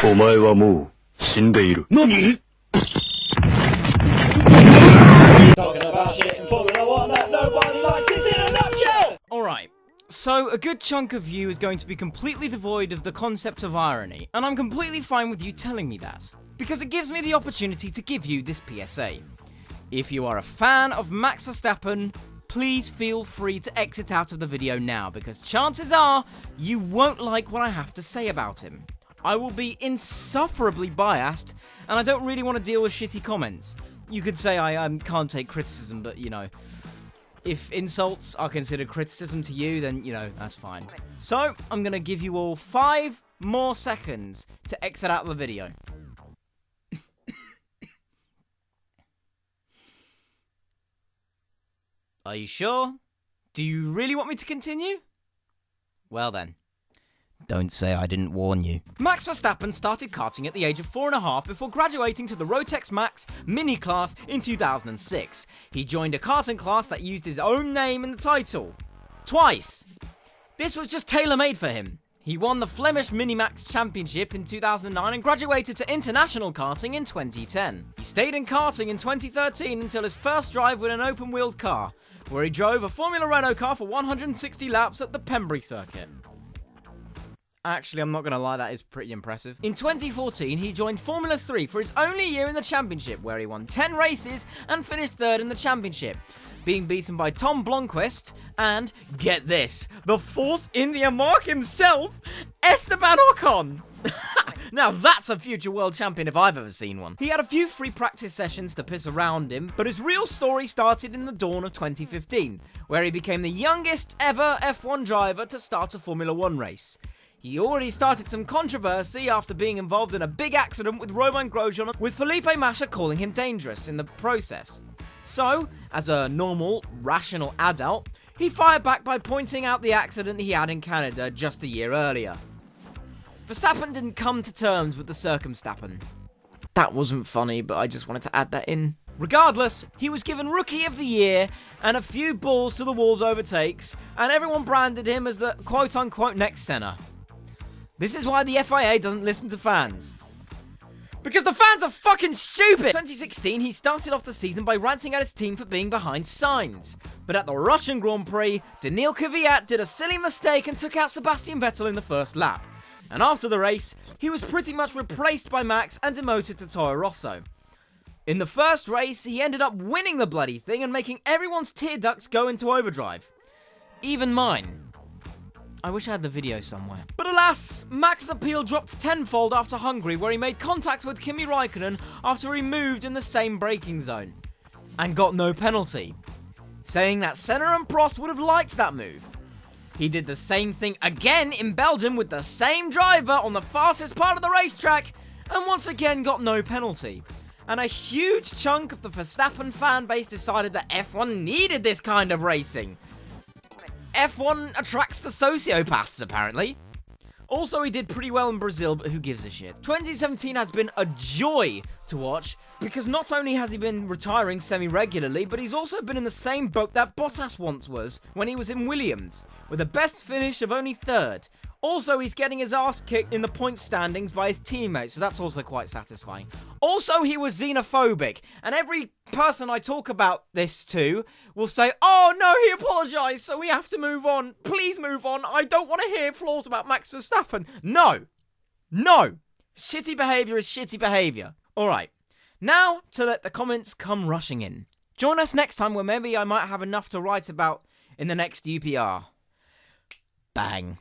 お前はもう死んでいる。何? Talking about shit in Formula 1 that nobody likes, it's in a nutshell! Alright, so a good chunk of you is going to be completely devoid of the concept of irony, and I'm completely fine with you telling me that, because it gives me the opportunity to give you this PSA. If you are a fan of Max Verstappen, please feel free to exit out of the video now, because chances are you won't like what I have to say about him. I will be insufferably biased, and I don't really want to deal with shitty comments. You could say I can't take criticism, but, you know, if insults are considered criticism to you, then, you know, that's fine. So, I'm going to give you all 5 more seconds to exit out of the video. Are you sure? Do you really want me to continue? Well then. Don't say I didn't warn you. Max Verstappen started karting at the age of 4.5 before graduating to the Rotex Max Mini class in 2006. He joined a karting class that used his own name in the title. Twice. This was just tailor-made for him. He won the Flemish Minimax Championship in 2009 and graduated to international karting in 2010. He stayed in karting in 2013 until his first drive with an open-wheeled car, where he drove a Formula Renault car for 160 laps at the Pembrey circuit. Actually, I'm not going to lie, that is pretty impressive. In 2014, he joined Formula 3 for his only year in the championship, where he won 10 races and finished 3rd in the championship, being beaten by Tom Blomqvist and, get this, the Force India Mark himself, Esteban Ocon! Now that's a future world champion if I've ever seen one. He had a few free practice sessions to piss around him, but his real story started in the dawn of 2015, where he became the youngest ever F1 driver to start a Formula 1 race. He already started some controversy after being involved in a big accident with Romain Grosjean, with Felipe Massa calling him dangerous in the process. So, as a normal, rational adult, he fired back by pointing out the accident he had in Canada just a year earlier. Verstappen didn't come to terms with the circumstappen. That wasn't funny, but I just wanted to add that in. Regardless, he was given Rookie of the Year and a few balls to the walls overtakes, and everyone branded him as the quote-unquote next Senna. This is why the FIA doesn't listen to fans. Because the fans are fucking stupid! In 2016, he started off the season by ranting at his team for being behind Sainz. But at the Russian Grand Prix, Daniil Kvyat did a silly mistake and took out Sebastian Vettel in the first lap. And after the race, he was pretty much replaced by Max and demoted to Toro Rosso. In the first race, he ended up winning the bloody thing and making everyone's tear ducts go into overdrive. Even mine. I wish I had the video somewhere. But alas, Max's appeal dropped tenfold after Hungary, where he made contact with Kimi Raikkonen after he moved in the same braking zone. And got no penalty. Saying that Senna and Prost would have liked that move. He did the same thing again in Belgium with the same driver on the fastest part of the racetrack, and once again got no penalty. And a huge chunk of the Verstappen fan base decided that F1 needed this kind of racing. F1 attracts the sociopaths, apparently. Also, he did pretty well in Brazil, but who gives a shit? 2017 has been a joy to watch, because not only has he been retiring semi-regularly, but he's also been in the same boat that Bottas once was when he was in Williams, with a best finish of only 3rd. Also, he's getting his ass kicked in the point standings by his teammates, so that's also quite satisfying. Also, he was xenophobic, and every person I talk about this to will say, "Oh no, he apologised, so we have to move on. Please move on. I don't want to hear flaws about Max Verstappen." No. No. Shitty behaviour is shitty behaviour. Alright, now to let the comments come rushing in. Join us next time where maybe I might have enough to write about in the next UPR. Bang.